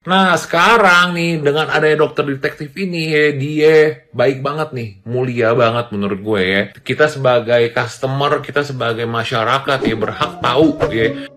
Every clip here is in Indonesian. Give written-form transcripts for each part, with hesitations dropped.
Nah, sekarang nih dengan adanya dokter detektif ini, dia baik banget nih, mulia banget menurut gue ya. Kita sebagai customer, kita sebagai masyarakat ya berhak tahu ya.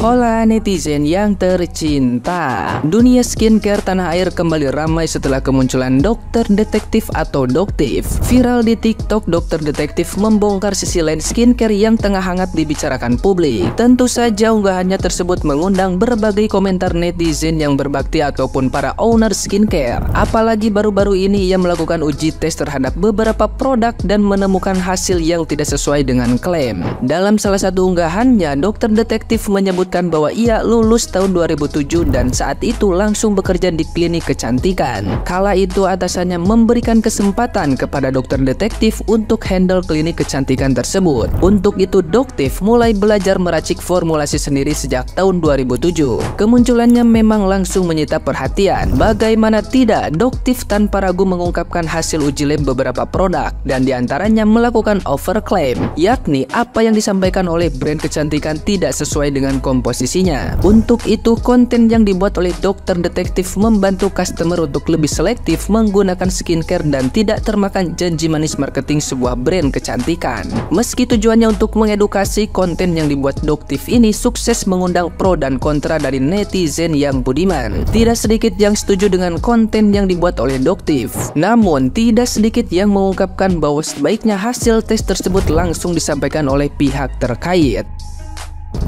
Hola netizen yang tercinta, dunia skincare tanah air kembali ramai setelah kemunculan dokter detektif atau doktif. Viral di TikTok, dokter detektif membongkar sisi lain skincare yang tengah hangat dibicarakan publik. Tentu saja unggahannya tersebut mengundang berbagai komentar netizen yang berbakti ataupun para owner skincare. Apalagi baru-baru ini ia melakukan uji tes terhadap beberapa produk dan menemukan hasil yang tidak sesuai dengan klaim. Dalam salah satu unggahannya, dokter detektif menyebut bahwa ia lulus tahun 2007 dan saat itu langsung bekerja di klinik kecantikan. Kala itu atasannya memberikan kesempatan kepada dokter detektif untuk handle klinik kecantikan tersebut. Untuk itu doktif mulai belajar meracik formulasi sendiri sejak tahun 2007. Kemunculannya memang langsung menyita perhatian. Bagaimana tidak, doktif tanpa ragu mengungkapkan hasil uji lab beberapa produk dan diantaranya melakukan overclaim, yakni apa yang disampaikan oleh brand kecantikan tidak sesuai dengan komposisinya. Untuk itu konten yang dibuat oleh dokter detektif membantu customer untuk lebih selektif menggunakan skincare dan tidak termakan janji manis marketing sebuah brand kecantikan. Meski tujuannya untuk mengedukasi, konten yang dibuat doktif ini sukses mengundang pro dan kontra dari netizen yang budiman. Tidak sedikit yang setuju dengan konten yang dibuat oleh doktif, namun tidak sedikit yang mengungkapkan bahwa sebaiknya hasil tes tersebut langsung disampaikan oleh pihak terkait.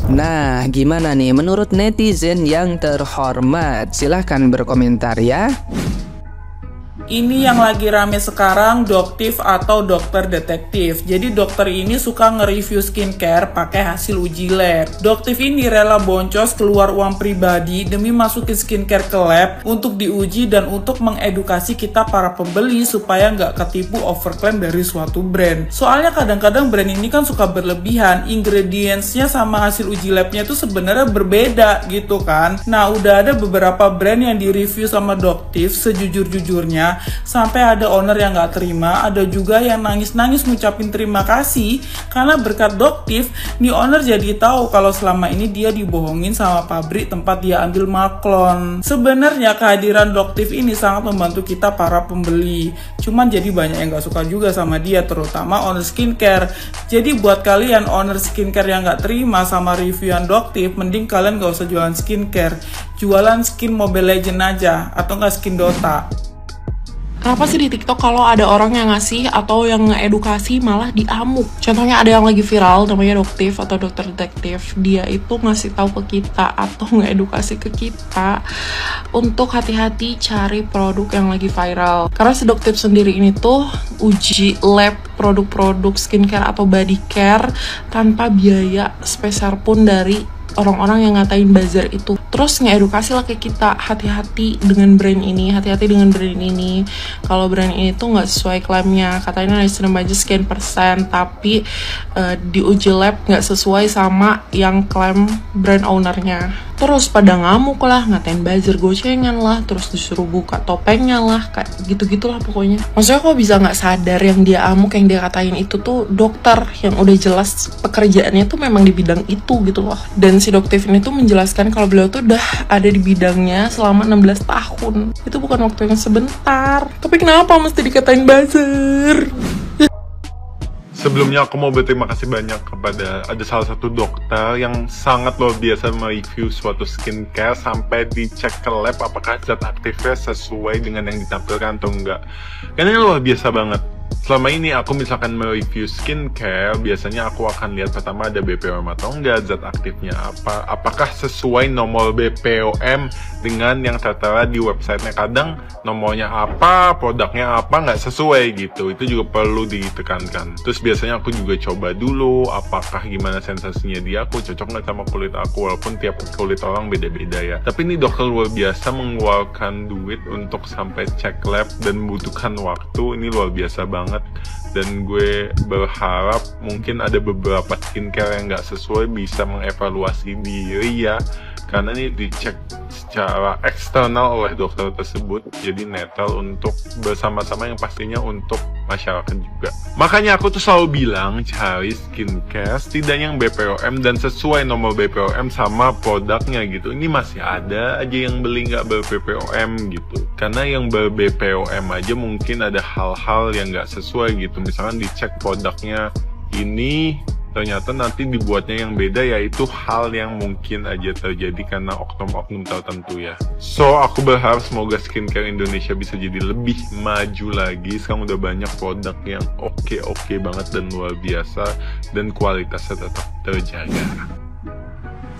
Nah, gimana nih menurut netizen yang terhormat? Silahkan berkomentar ya. Ini yang lagi rame sekarang, doktif atau dokter detektif. Jadi dokter ini suka nge-review skincare pakai hasil uji lab. Doktif ini rela boncos keluar uang pribadi demi masukin skincare ke lab untuk diuji dan untuk mengedukasi kita para pembeli supaya nggak ketipu overclaim dari suatu brand. Soalnya kadang-kadang brand ini kan suka berlebihan, ingredientsnya sama hasil uji labnya itu sebenarnya berbeda gitu kan. Nah, udah ada beberapa brand yang direview sama doktif sejujur-jujurnya, sampai ada owner yang nggak terima, ada juga yang nangis-nangis ngucapin terima kasih karena berkat doktif, nih owner jadi tahu kalau selama ini dia dibohongin sama pabrik tempat dia ambil maklon. Sebenarnya kehadiran doktif ini sangat membantu kita para pembeli, cuman jadi banyak yang nggak suka juga sama dia, terutama owner skincare. Jadi buat kalian owner skincare yang nggak terima sama reviewan doktif, mending kalian nggak usah jualan skincare, jualan skin Mobile Legends aja atau nggak skin Dota. Kenapa sih di TikTok kalau ada orang yang ngasih atau yang ngedukasi malah diamuk? Contohnya ada yang lagi viral namanya doktif atau dokter detektif. Dia itu ngasih tahu ke kita atau ngedukasi ke kita untuk hati-hati cari produk yang lagi viral. Karena si doktif sendiri ini tuh uji lab produk-produk skincare atau body care tanpa biaya sepeser pun dari orang-orang yang ngatain buzzer itu. Terus ngedukasi lah ke kita, hati-hati dengan brand ini, hati-hati dengan brand ini. Kalau brand ini tuh nggak sesuai klaimnya, katanya naikkan budget sekian persen, tapi di uji lab nggak sesuai sama yang klaim brand ownernya. Terus pada ngamuk lah, ngatain buzzer gocengan lah, terus disuruh buka topengnya lah, kayak gitu-gitulah pokoknya. Maksudnya kok bisa nggak sadar yang dia amuk, yang dia katain itu tuh dokter yang udah jelas pekerjaannya tuh memang di bidang itu gitu loh. Dan si doktif ini tuh menjelaskan kalau beliau tuh udah ada di bidangnya selama 16 tahun. Itu bukan waktu yang sebentar. Tapi kenapa mesti dikatain buzzer? Sebelumnya aku mau berterima kasih banyak kepada ada salah satu dokter yang sangat luar biasa mereview suatu skincare sampai dicek ke lab apakah zat aktifnya sesuai dengan yang ditampilkan atau enggak. Karena ini luar biasa banget. Selama ini aku misalkan mereview skincare, biasanya aku akan lihat pertama ada BPOM atau enggak, zat aktifnya apa, apakah sesuai nomor BPOM dengan yang tertera di websitenya. Kadang nomornya apa, produknya apa, nggak sesuai gitu. Itu juga perlu ditekankan. Terus biasanya aku juga coba dulu apakah gimana sensasinya dia, aku cocok nggak sama kulit aku, walaupun tiap kulit orang beda-beda ya. Tapi ini dokter luar biasa mengeluarkan duit untuk sampai cek lab dan membutuhkan waktu. Ini luar biasa banget. Dan gue berharap mungkin ada beberapa skincare yang nggak sesuai bisa mengevaluasi diri ya, karena ini dicek secara eksternal oleh dokter tersebut, jadi netral untuk bersama-sama yang pastinya untuk masyarakat juga. Makanya aku tuh selalu bilang cari skincare setidaknya yang BPOM dan sesuai nomor BPOM sama produknya gitu. Ini masih ada aja yang beli nggak ber-BPOM gitu. Karena yang ber-BPOM aja mungkin ada hal-hal yang nggak sesuai gitu. Misalkan dicek produknya ini, ternyata nanti dibuatnya yang beda, yaitu hal yang mungkin aja terjadi karena oknum-oknum tertentu ya. So, aku berharap semoga skincare Indonesia bisa jadi lebih maju lagi. Sekarang udah banyak produk yang oke banget dan luar biasa, dan kualitasnya tetap terjaga.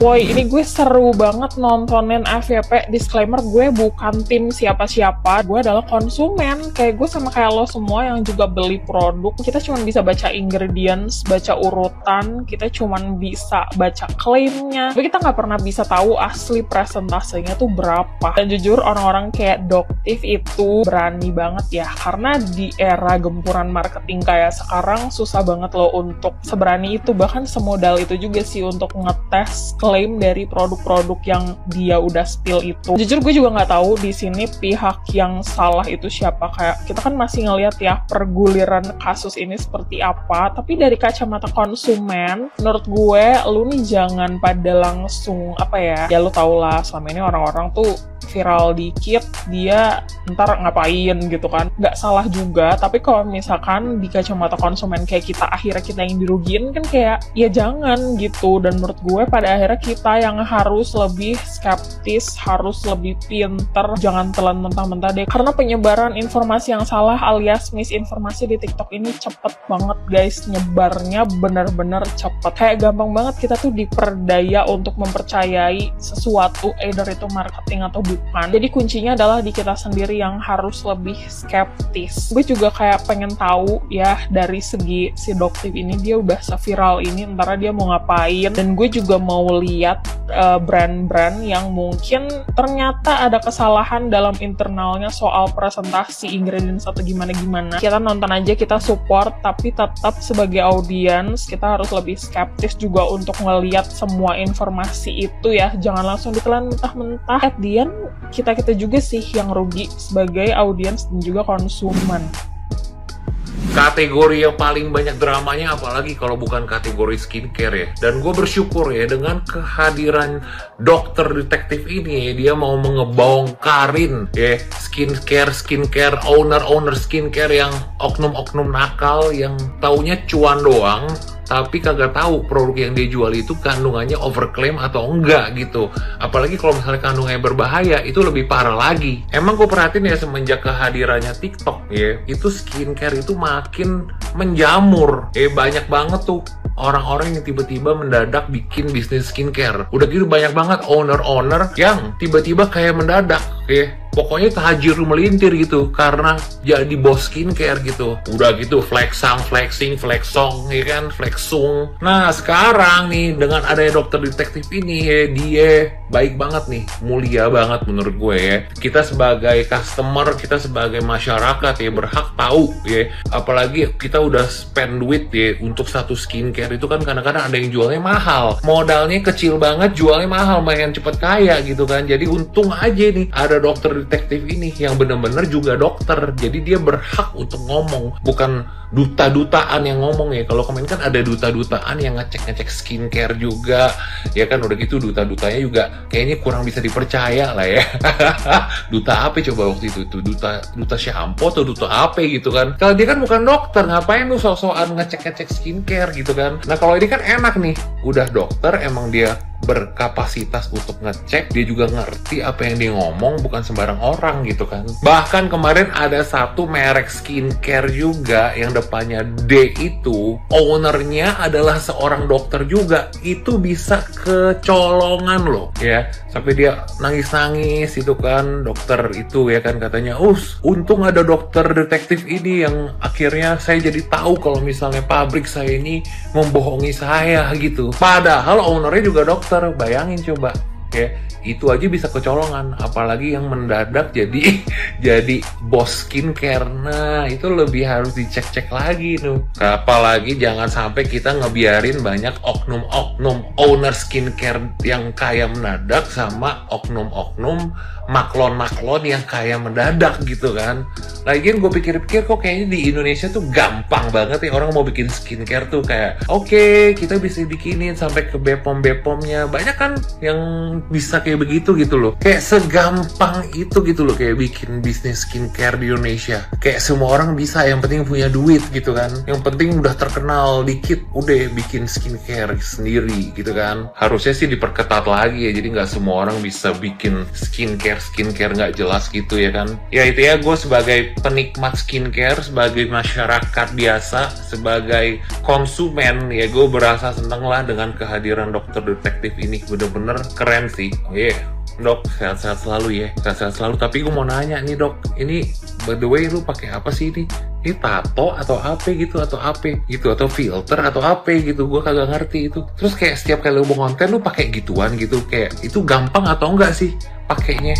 Woi, ini gue seru banget nontonin FYP. Disclaimer, gue bukan tim siapa-siapa. Gue adalah konsumen. Kayak gue sama kayak lo semua yang juga beli produk. Kita cuma bisa baca ingredients, baca urutan. Kita cuma bisa baca klaimnya. Tapi kita nggak pernah bisa tahu asli presentasenya tuh berapa. Dan jujur, orang-orang kayak Doctive itu berani banget ya. Karena di era gempuran marketing kayak sekarang, susah banget lo untuk seberani itu. Bahkan semodal itu juga sih untuk ngetes klaim dari produk-produk yang dia udah spill itu. Jujur gue juga nggak tahu di sini pihak yang salah itu siapa. Kayak kita kan masih ngelihat ya perguliran kasus ini seperti apa. Tapi dari kacamata konsumen, menurut gue lu nih jangan pada langsung ya lu tau lah selama ini orang-orang tuh viral dikit dia ntar ngapain gitu kan. Nggak salah juga, tapi kalau misalkan di kacamata konsumen kayak kita, akhirnya kita yang dirugiin kan kayak ya jangan gitu. Dan menurut gue pada akhirnya kita yang harus lebih skeptis, harus lebih pinter, jangan telan mentah-mentah deh. Karena penyebaran informasi yang salah alias misinformasi di TikTok ini cepet banget guys, nyebarnya bener-bener cepet. Kayak gampang banget kita tuh diperdaya untuk mempercayai sesuatu, either itu marketing atau bukan. Jadi kuncinya adalah di kita sendiri yang harus lebih skeptis. Gue juga kayak pengen tahu ya dari segi si Doctive ini, dia udah se-viral ini, antara dia mau ngapain. Dan gue juga mau lihat brand-brand yang mungkin ternyata ada kesalahan dalam internalnya soal presentasi ingredients atau gimana-gimana. Kita nonton aja, kita support, tapi tetap sebagai audiens kita harus lebih skeptis juga untuk ngelihat semua informasi itu ya. Jangan langsung ditelan mentah-mentah. At the end, kita juga sih yang rugi sebagai audiens dan juga konsumen. Kategori yang paling banyak dramanya apalagi kalau bukan kategori skincare ya. Dan gue bersyukur ya dengan kehadiran dokter detektif ini ya, dia mau mengebongkarin ya skincare owner skincare yang oknum-oknum nakal yang taunya cuan doang, tapi kagak tahu produk yang dia jual itu kandungannya overclaim atau enggak gitu. Apalagi kalau misalnya kandungannya berbahaya, itu lebih parah lagi. Emang gue perhatiin ya semenjak kehadirannya TikTok ya, itu skincare itu makin menjamur. Banyak banget tuh orang-orang yang tiba-tiba mendadak bikin bisnis skincare. Udah gitu banyak banget owner-owner yang tiba-tiba kayak mendadak ya. Pokoknya tahajir melintir gitu karena jadi bos skincare gitu. Udah gitu flexing, flexong ya kan, flexung. Nah sekarang nih dengan adanya dokter detektif ini ya, dia baik banget nih, mulia banget menurut gue ya. Kita sebagai customer, kita sebagai masyarakat ya berhak tahu ya. Apalagi kita udah spend duit ya untuk satu skincare itu kan kadang-kadang ada yang jualnya mahal. Modalnya kecil banget, jualnya mahal, makin cepet kaya gitu kan. Jadi untung aja nih ada dokter detektif ini yang bener-bener juga dokter, jadi dia berhak untuk ngomong, bukan duta-dutaan yang ngomong ya. Kalau kemarin kan ada duta-dutaan yang ngecek-ngecek skincare juga ya kan, udah gitu duta-dutanya juga kayaknya kurang bisa dipercaya lah ya. Duta apa coba waktu itu tuh, duta shampoo atau duta apa gitu kan. Kalau dia kan bukan dokter, ngapain lu sok-sokan ngecek-ngecek skincare gitu kan. Nah kalau ini kan enak nih, udah dokter, emang dia berkapasitas untuk ngecek, dia juga ngerti apa yang dia ngomong, bukan sembarang orang gitu kan. Bahkan kemarin ada satu merek skincare juga yang depannya D itu, ownernya adalah seorang dokter juga. Itu bisa kecolongan loh ya, sampai dia nangis-nangis itu kan, dokter itu ya kan, katanya untung ada dokter detektif ini yang akhirnya saya jadi tahu kalau misalnya pabrik saya ini membohongi saya gitu. Padahal ownernya juga dokter. Bayangin coba, ya itu aja bisa kecolongan, apalagi yang mendadak jadi jadi bos skincare. Nah itu lebih harus dicek-cek lagi tuh. Apalagi jangan sampai kita ngebiarin banyak oknum-oknum owner skincare yang kaya mendadak sama oknum-oknum maklon-maklon yang kaya mendadak gitu kan. Lagian gue pikir-pikir kok kayaknya di Indonesia tuh gampang banget ya orang mau bikin skincare tuh, kayak oke, kita bisa bikinin sampai ke Bepom-Bepomnya, banyak kan yang bisa kayak begitu gitu loh, kayak segampang itu gitu loh, kayak bikin bisnis skincare di Indonesia kayak semua orang bisa, yang penting punya duit gitu kan, yang penting udah terkenal dikit udah bikin skincare sendiri gitu kan. Harusnya sih diperketat lagi ya, jadi nggak semua orang bisa bikin skincare nggak jelas gitu ya kan. Ya itu ya, gue sebagai penikmat skincare, sebagai masyarakat biasa, sebagai konsumen ya, gue berasa seneng lah dengan kehadiran dokter detektif ini, bener-bener keren sih. Dok, sehat-sehat selalu ya, sehat-sehat selalu. Tapi gue mau nanya nih dok, ini by the way lu pakai apa sih ini? Ini tato atau apa gitu, atau apa gitu, atau filter atau apa gitu, gue kagak ngerti itu. Terus kayak setiap kali lu mau konten lu pakai gituan gitu, kayak itu gampang atau enggak sih pakainya?